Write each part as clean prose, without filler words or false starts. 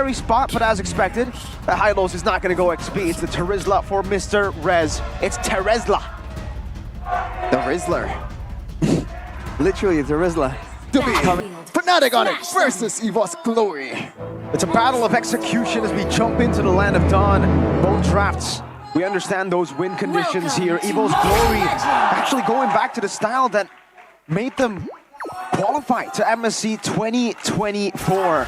carry spot, but as expected, the high-lows is not going to go XP. It's the Terizla for Mr. Rez. It's Terizla. The Rizzler. Literally, the Rizzler. FNATIC ONIC versus EVOS Glory. It's a battle of execution as we jump into the land of dawn. Both drafts, we understand those win conditions here. EVOS Glory actually going back to the style that made them qualify to MSC 2024.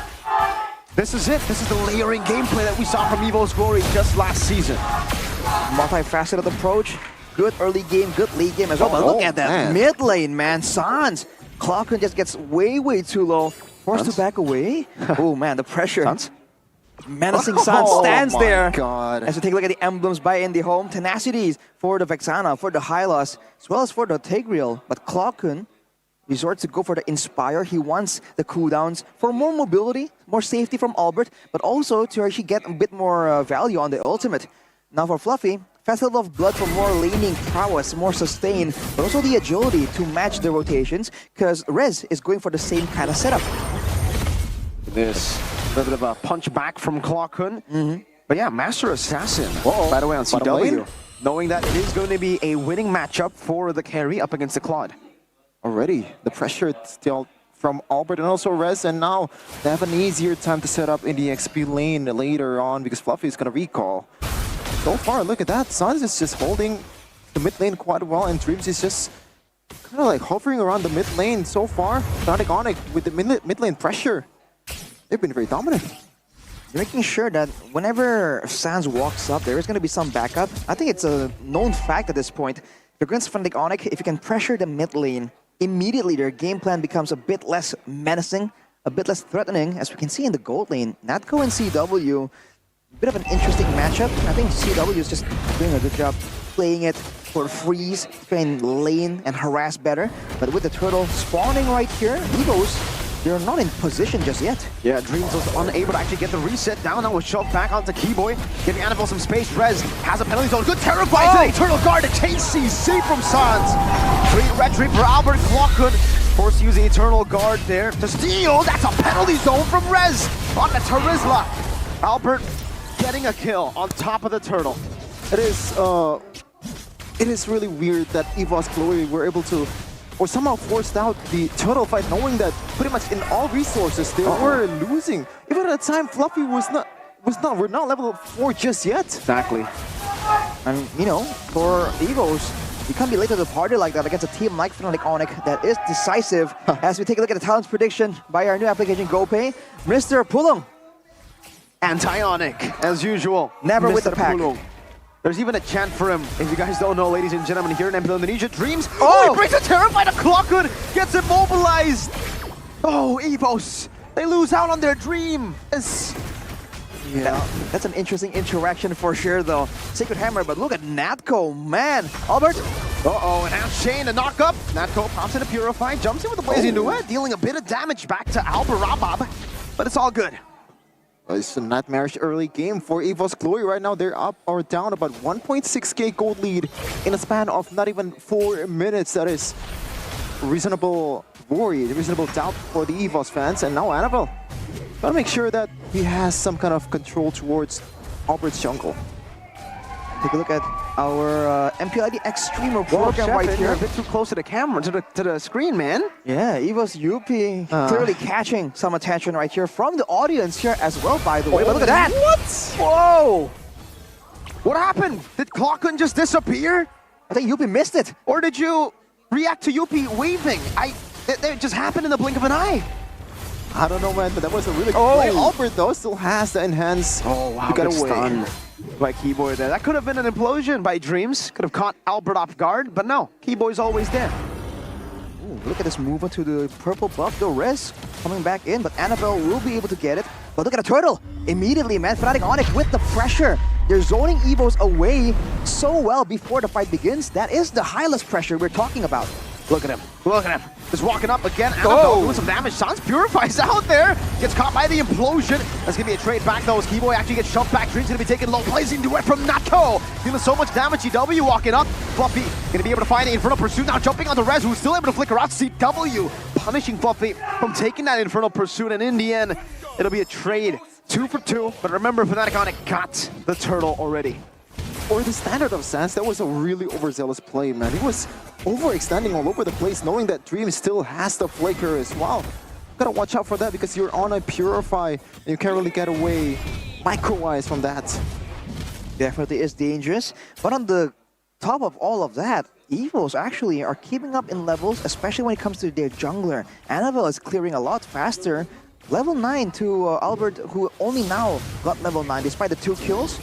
This is it. This is the layering gameplay that we saw from EVOS Glory just last season. Multifaceted approach. Good early game, good late game as well. But look at that mid lane, man. Sans. Clockun just gets way too low. Forced to back away. Oh man, the pressure. Sans? Menacing Sans stands there. God. As we take a look at the emblems by in the home. Tenacities for the Vexana, for the Hylos, as well as for the Tigreal. But Clockun resorts to go for the Inspire. He wants the cooldowns for more mobility, more safety from Albert, but also to actually get a bit more value on the ultimate. Now for Fluffy, Festival of Blood for more laning prowess, more sustain, but also the agility to match the rotations, because Rez is going for the same kind of setup. This a little bit of a punch back from Clockun. But yeah, Master Assassin, by the way, on CW, knowing that it is going to be a winning matchup for the carry up against the Claude. Already, the pressure still from Albert and also Rez, and now they have an easier time to set up in the XP lane later on because Fluffy is going to recall. So far, look at that. Sans is just holding the mid lane quite well, and Dreams is just kind of like hovering around the mid lane so far. FNATIC ONIC with the mid lane pressure. They've been very dominant. Making sure that whenever Sans walks up, there is going to be some backup. I think it's a known fact at this point. If you're against FNATIC ONIC, if you can pressure the mid lane, immediately their game plan becomes a bit less menacing, a bit less threatening, as we can see in the gold lane. Natco and CW, bit of an interesting matchup. I think CW is just doing a good job playing it for freeze, trying to lane and harass better. But with the turtle spawning right here, EVOS, they're not in position just yet. Yeah, Dreams was unable to actually get the reset down. Now was shoved back onto Keyboy, giving Annabelle some space. Rez has a penalty zone. Good terrify to the Eternal Guard. A KCC from Sans. Green Red Dream for Albert. Clockun forced to use the Eternal Guard there to steal. That's a penalty zone from Rez on the Terizla. Albert getting a kill on top of the turtle. It is really weird that EVOS Glory were able to, or somehow forced out the turtle fight, knowing that pretty much in all resources they were losing. Even at the time, Fluffy we're not level 4 just yet. Exactly. And you know, for EVOS, you can't be late to the party like that against a team like FNATIC ONIC that is decisive. As we take a look at the talents prediction by our new application GoPay, Mr. Pulong. Anti-ONIC, as usual. Never Mr. with the pack. Pulong. There's even a chant for him. If you guys don't know, ladies and gentlemen, here in MPL Indonesia, Dreams. Oh, he brings a terrified Clockun, gets immobilized. Oh, EVOS, they lose out on their dream. Yeah, that's an interesting interaction for sure, though. Sacred Hammer, but look at Natco, man. Albert. Uh-oh, and now Shane, a knock-up. Natco pops in a Purify, jumps in with the Blazing Duet, dealing a bit of damage back to Albert Rabab, but it's all good. It's a nightmarish early game for EVOS Glory right now. They're up or down about 1.6k gold lead in a span of not even 4 minutes. That is reasonable worry, reasonable doubt for the EVOS fans. And now Annabelle gotta make sure that he has some kind of control towards Albert's jungle. Take a look at our MPL ID X-Streamer program right here. You're a bit too close to the camera, to the screen, man. Yeah, EVOS UP clearly catching some attention right here from the audience here as well, by the way. But look at that! What? Whoa! What happened? Did Clockun just disappear? I think UP missed it. Or did you react to UP waving? It just happened in the blink of an eye. I don't know, man, but that was a really good play. Albert, though, still has the enhance. Oh, wow, you got good away. stun by Keyboy there. That could have been an implosion by Dreams. Could have caught Albert off guard, but no, Keyboy's always there. Ooh, look at this move to the purple buff, the Rez coming back in, but Annabelle will be able to get it. But look at the turtle. Immediately, man, FNATIC ONIC with the pressure. They're zoning EVOS away so well before the fight begins. That is the Hylos pressure we're talking about. Look at him. Look at him. Just walking up again. Annabelle doing some damage. Sans Purifies out there. Gets caught by the implosion. That's going to be a trade back though as Keyboy actually gets shoved back. Dream's going to be taken low. Blazing Duet from Natco. Dealing so much damage. EW walking up. Fluffy going to be able to find the Infernal Pursuit. Now jumping on the Rez, who's still able to flicker out. CW punishing Fluffy from taking that Infernal Pursuit. And in the end, it'll be a trade 2 for 2, but remember, FNATIC ONIC got the turtle already. For the standard of Sans, that was a really overzealous play, man. He was overextending all over the place, knowing that Dream still has the flicker as well. Gotta watch out for that because you're on a Purify and you can't really get away micro-wise from that. Definitely is dangerous. But on the top of all of that, EVOS actually are keeping up in levels, especially when it comes to their jungler. Annabelle is clearing a lot faster. Level 9 to Albert, who only now got level 9 despite the 2 kills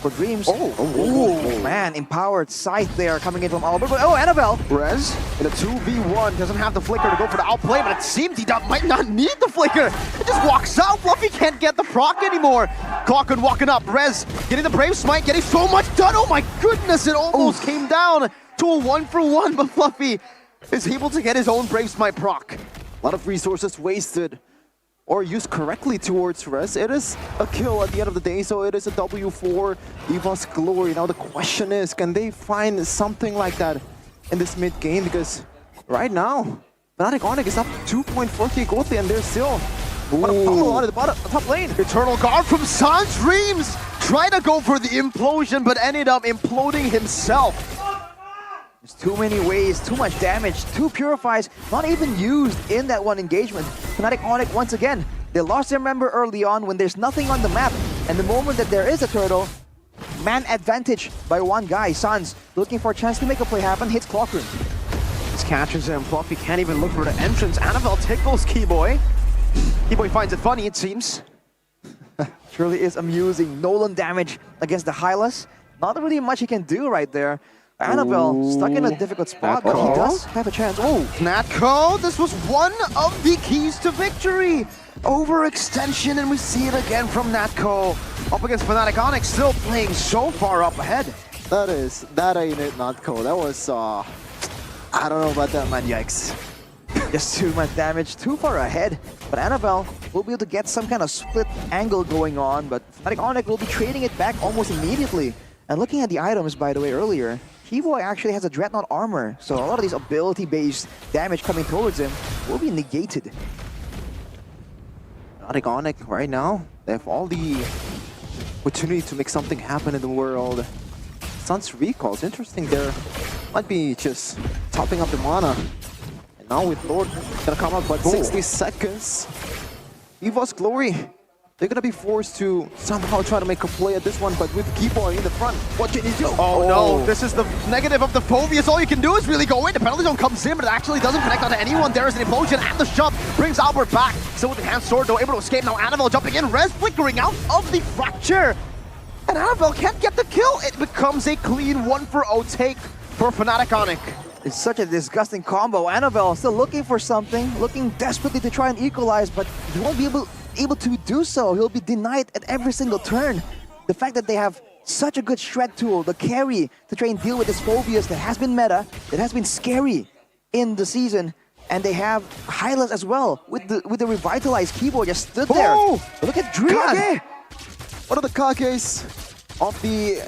for Dreams. Oh, man, empowered Scythe there coming in from Albert. But, Annabelle! Rez in a 2v1 doesn't have the flicker to go for the outplay, but it seems he might not need the flicker. It just walks out. Fluffy can't get the proc anymore. Clockwood walking up. Rez getting the Brave Smite, getting so much done. Oh my goodness, it almost came down to a 1-for-1, but Fluffy is able to get his own Brave Smite proc. A lot of resources wasted or used correctly towards Rez. It is a kill at the end of the day, so it is a W for EVOS Glory. Now the question is, can they find something like that in this mid game? Because right now, FNATIC ONIC is up 2.4k gold and they're still on the top lane. Eternal Guard from Sans. Dreams tried to go for the implosion, but ended up imploding himself. There's too many ways, too much damage, 2 Purifies, not even used in that one engagement. FNATIC ONIC, once again, they lost their member early on when there's nothing on the map. And the moment that there is a turtle, man advantage by one guy. Sans looking for a chance to make a play happen, hits Clockroom. This catches him. Fluffy can't even look for the entrance. Annabelle tickles Keyboy. Keyboy finds it funny, it seems. Surely is amusing. Nolan damage against the Hylas. Not really much he can do right there. Annabelle stuck in a difficult spot, but he does have a chance. Natco, this was one of the keys to victory. Overextension, and we see it again from Natco. Up against FNATIC ONIC, still playing so far up ahead. That ain't it, Natco. That was, I don't know about that, man, yikes. Just too much damage, too far ahead. But Annabelle will be able to get some kind of split angle going on, but FNATIC ONIC will be trading it back almost immediately. And looking at the items, by the way, earlier, Keyboy actually has a Dreadnought armor, so a lot of these ability-based damage coming towards him will be negated. FNATIC ONIC right now, they have all the opportunity to make something happen in the world. Sans recalls, interesting there. Might be just topping up the mana. And now with Lord gonna come up, but 60 seconds. EVOS Glory, they're gonna be forced to somehow try to make a play at this one, but with Keyboy in the front, what can he do? Oh no, this is the negative of the Phobius. All you can do is really go in. The penalty zone comes in, but it actually doesn't connect onto anyone. There is an implosion, and the shove brings Albert back. Still with the hand sword, though, able to escape. Now Annabelle jumping in, Rez flickering out of the fracture. And Annabelle can't get the kill. It becomes a clean 1-for-0 take for FNATIC ONIC. It's such a disgusting combo. Annabelle still looking for something, looking desperately to try and equalize, but he won't be able to do so. He'll be denied at every single turn. The fact that they have such a good shred tool, the carry, to try and deal with this Phobius that has been meta, that has been scary in the season, and they have Hylas as well with the revitalized Keyboard just stood there. Look at Drian. One of the Kages of the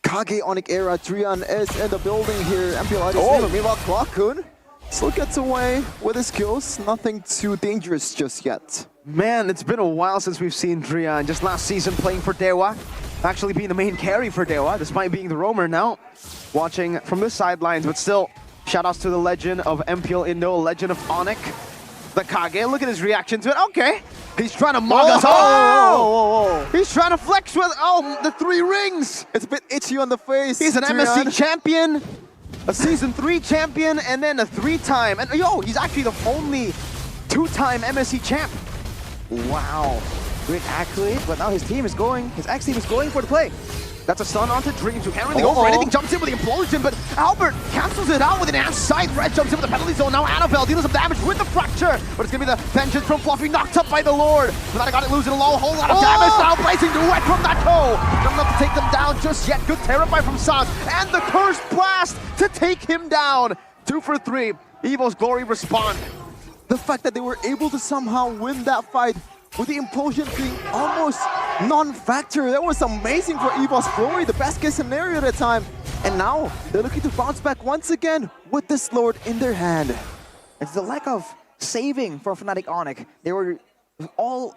Kage ONIC era. Drian is in the building here. MPL ID S14. Meanwhile, Clockwood still gets away with his kills. Nothing too dangerous just yet. Man, it's been a while since we've seen Drian. Just last season playing for Dewa. Actually being the main carry for Dewa, despite being the roamer now. Watching from the sidelines, but still, shoutouts to the legend of MPL Indo, legend of ONIC. The Kage, look at his reaction to it. Okay, he's trying to mug us. He's trying to flex with, the 3 rings. It's a bit itchy on the face. He's an Drian. MSC champion, a Season 3 champion, and then a 3-time. And he's actually the only 2-time MSC champ. Wow, great accolade, but now his team is going, his X team is going for the play. That's a stun onto Dreams, who can't really go for anything. Jumps in with the implosion, but Albert cancels it out with an ass side. Red jumps in with the penalty zone. Now Annabelle deals some damage with the fracture, but it's gonna be the vengeance from Fluffy, knocked up by the Lord. FNATIC got it losing a whole lot of damage. Now blazing duet from Natco. Not enough to take them down just yet. Good terrify from Sans, and the cursed blast to take him down. 2 for 3. EVOS Glory respond. The fact that they were able to somehow win that fight with the implosion being almost non-factor, that was amazing for EVOS Glory, the best case scenario at the time. And now they're looking to bounce back once again with this Lord in their hand. It's the lack of saving for FNATIC ONIC. They were all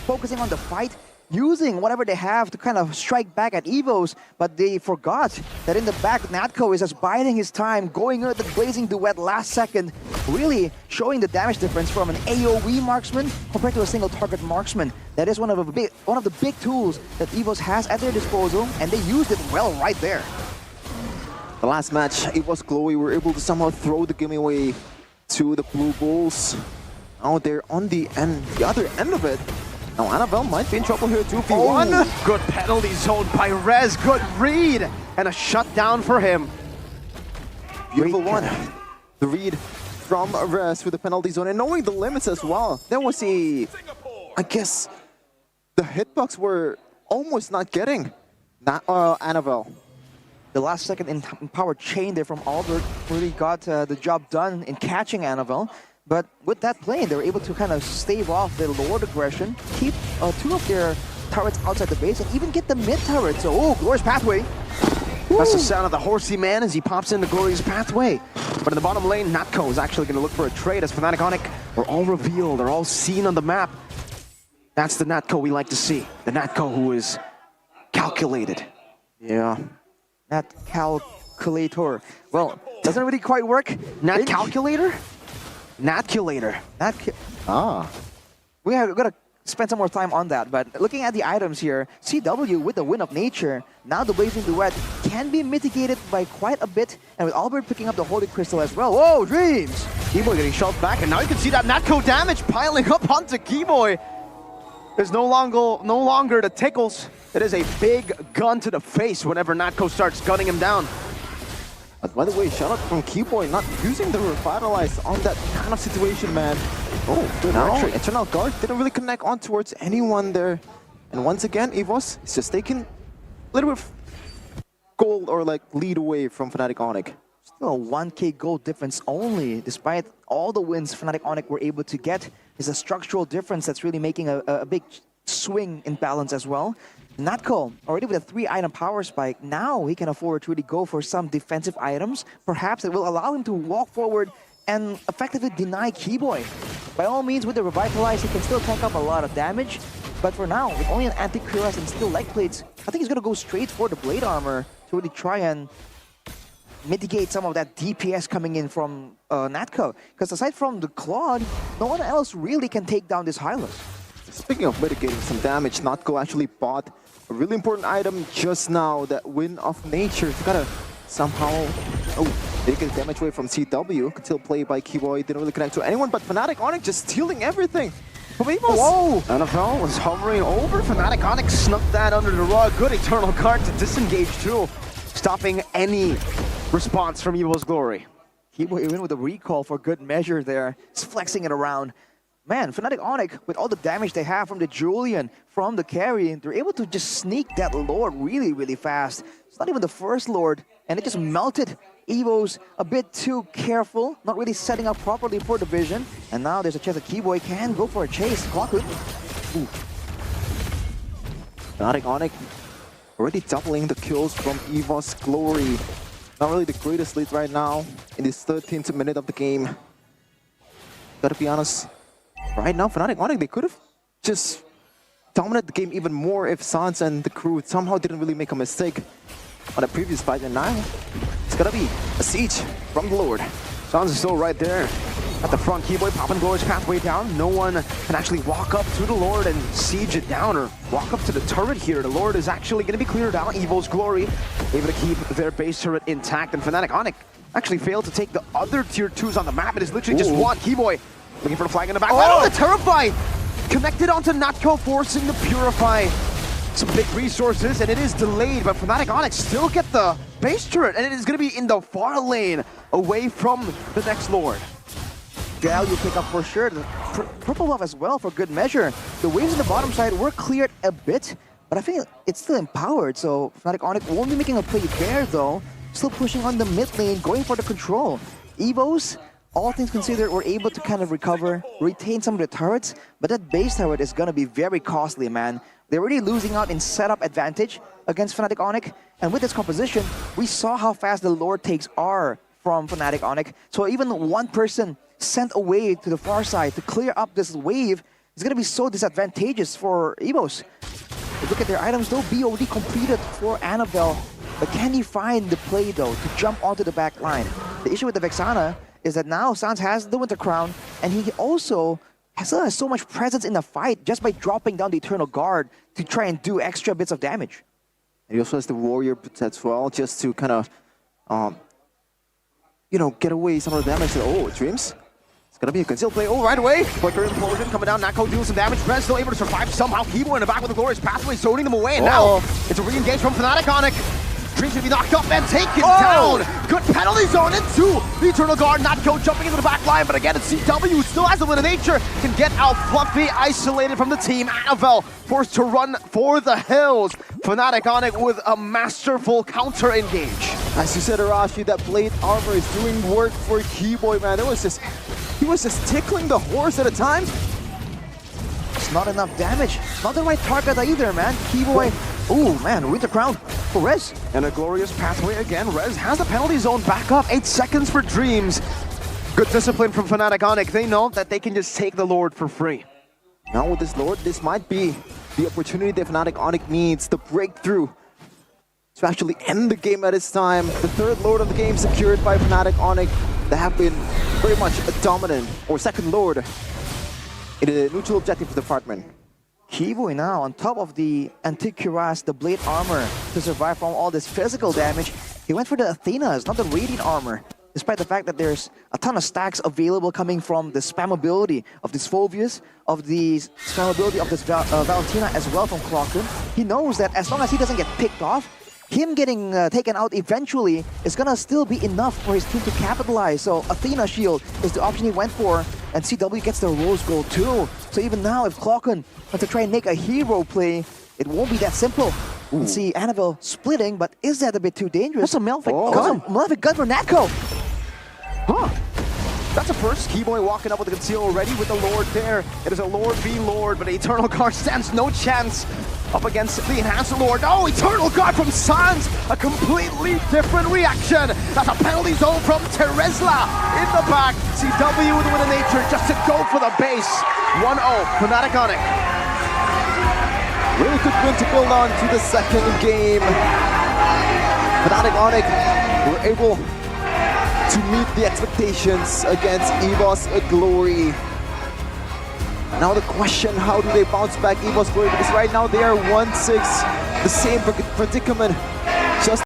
focusing on the fight, using whatever they have to kind of strike back at EVOS, but they forgot that in the back, Natco is just biding his time, going with the blazing duet last second, really showing the damage difference from an AoE marksman compared to a single target marksman. That is one of the big tools that EVOS has at their disposal, and they used it well right there. The last match, EVOS Glory were able to somehow throw the game away to the Blue Bulls. Now they're on the other end of it. Now Annabelle might be in trouble here, 2v1. Oh, good penalty zone by Rez, good read, and a shutdown for him. Beautiful one. The read from Rez with the penalty zone and knowing the limits as well. There was I guess, the hitbox were almost not getting Annabelle. The last second in power chain there from Albert really got the job done in catching Annabelle. But with that play, they were able to kind of stave off the Lord aggression, keep 2 of their turrets outside the base, and even get the mid turret. So, oh, Glorious Pathway. That's the sound of the horsey man as he pops into Glorious Pathway. But in the bottom lane, Natco is actually going to look for a trade as FNATIC ONIC are all revealed, they're all seen on the map. That's the Natco we like to see. The Natco who is calculated. Yeah. Nat calculator. Well, doesn't really quite work. Nat calculator? Natculator. We got to spend some more time on that, but looking at the items here, CW with the Wind of Nature, now the Blazing Duet can be mitigated by quite a bit, and with Albert picking up the Holy Crystal as well. Whoa, Dreams! Keyboy getting shoved back, and now you can see that Natco damage piling up onto Keyboy. There's no longer the tickles. It is a big gun to the face whenever Natco starts gunning him down. But by the way, shout out from Keyboy not using the Revitalize on that kind of situation, man. Oh, good now Eternal Guard didn't really connect on towards anyone there. And once again, EVOS is just taking a little bit of goal or like lead away from FNATIC ONIC. Still a 1k gold difference only, despite all the wins FNATIC ONIC were able to get. Is a structural difference that's really making a big swing in balance as well. Natco, already with a 3-item power spike, now he can afford to really go for some defensive items. Perhaps it will allow him to walk forward and effectively deny Keyboy. By all means, with the Revitalize, he can still tank up a lot of damage. But for now, with only an anti-cuirass and still leg plates, I think he's going to go straight for the blade armor to really try and mitigate some of that DPS coming in from Natco. Because aside from the Claude, no one else really can take down this Hylos. Speaking of mitigating some damage, Natco actually bought a really important item just now, that Wind of Nature. He's gotta somehow take the damage away from CW. Could still play by Keyboy, didn't really connect to anyone, but FNATIC ONIC just stealing everything from EVOS. Whoa! NFL was hovering over. FNATIC ONIC snuck that under the rug. Good Eternal Guard to disengage too, stopping any response from EVOS Glory. Keyboy even with a recall for good measure there. He's flexing it around. Man, FNATIC ONIC, with all the damage they have from the Julian, from the carry, they're able to just sneak that Lord really, really fast. It's not even the first Lord, and it just melted EVOS a bit too careful, not really setting up properly for the vision. And now there's a chance that Keyboy can go for a chase. Clockwood. FNATIC ONIC already doubling the kills from EVOS Glory. Not really the greatest lead right now in this 13th minute of the game. Gotta be honest. Right now, FNATIC ONIC, they could have just dominated the game even more if Sans and the crew somehow didn't really make a mistake on the previous fight. And now, it's gonna be a siege from the Lord. Sans is still right there at the front. Keyboy popping Glorious Pathway down. No one can actually walk up to the Lord and siege it down or walk up to the turret here. The Lord is actually going to be cleared out. EVOS Glory able to keep their base turret intact. And FNATIC ONIC actually failed to take the other tier 2s on the map. It is literally just one. Keyboy looking for the flag in the back. Oh, the Terrify! Connected onto Natco, forcing the Purify. Some big resources, and it is delayed, but FNATIC ONIC still get the base turret, and it is going to be in the far lane, away from the next Lord. Value pick up for sure. The purple buff as well for good measure. The waves on the bottom side were cleared a bit, but I think it's still empowered, so FNATIC ONIC won't be making a play there though. Still pushing on the mid lane, going for the control. EVOS, all things considered, were able to kind of recover, retain some of the turrets, but that base turret is going to be very costly, man. They're already losing out in setup advantage against FNATIC ONIC, and with this composition, we saw how fast the Lord takes are from FNATIC ONIC. So even one person sent away to the far side to clear up this wave is going to be so disadvantageous for EVOS. Look at their items though, BOD completed for Annabelle. But can he find the play though to jump onto the back line? The issue with the Vexana is that now Sans has the Winter Crown, and he also has so much presence in the fight just by dropping down the Eternal Guard to try and do extra bits of damage. And he also has the Warrior boots as well, just to kind of, you know, get away some of the damage. Oh, Dreams. It's gonna be a concealed play. Oh, right away. Flicker implosion coming down. Nako doing some damage. Ren still able to survive somehow. Kibo in the back with the glorious pathway, zoning them away. And now it's a re-engage from FNATIC ONIC. Dreams to be knocked up and taken down. Good penalty zone into the Eternal Guard. Nako jumping into the back line, but again, it's CW still has the win of nature. Can get out Fluffy, isolated from the team. Annabelle forced to run for the hills. FNATIC ONIC with a masterful counter engage. As you said, Arashi, that blade armor is doing work for Keyboy, man. He was just tickling the horse at a time. It's not enough damage. Not the right target either, man. Keyboy. Ooh, man, Winter Crown for Rez. And a glorious pathway again. Rez has the penalty zone back up. 8 seconds for Dreams. Good discipline from FNATIC ONIC. They know that they can just take the Lord for free. Now with this Lord, this might be the opportunity that FNATIC ONIC needs, the breakthrough to actually end the game at this time. The third Lord of the game secured by FNATIC ONIC. They have been very much a dominant or second Lord in the neutral objective department. Keyboy now on top of the Antique Cuirass, the blade armor, to survive from all this physical damage. He went for the Athenas, not the Radiant armor. Despite the fact that there's a ton of stacks available coming from the spammability of this Phobius, of the spammability of this Valentina as well from Clockton. He knows that as long as he doesn't get picked off, him getting taken out eventually is gonna still be enough for his team to capitalize. So Athena Shield is the option he went for, and CW gets the Rose Gold too. So even now, if Clockton wants to try and make a hero play, it won't be that simple. You can see Annabelle splitting, but is that a bit too dangerous? That's a Malefic gun. Malefic gun for Natko. Huh. That's a first. Keyboy walking up with the conceal already with the Lord there. It is a Lord v Lord, but Eternal Guard stands no chance up against the Enhanced Lord. Oh, Eternal Guard from Sans! A completely different reaction. That's a penalty zone from Teresla in the back. CW with the win of nature just to go for the base. 1-0, FNATIC ONIC. Really good win to build on to the second game. FNATIC ONIC were able to meet the expectations against EVOS Glory. Now the question, how do they bounce back EVOS Glory? Because right now they are 1-6, the same predicament, just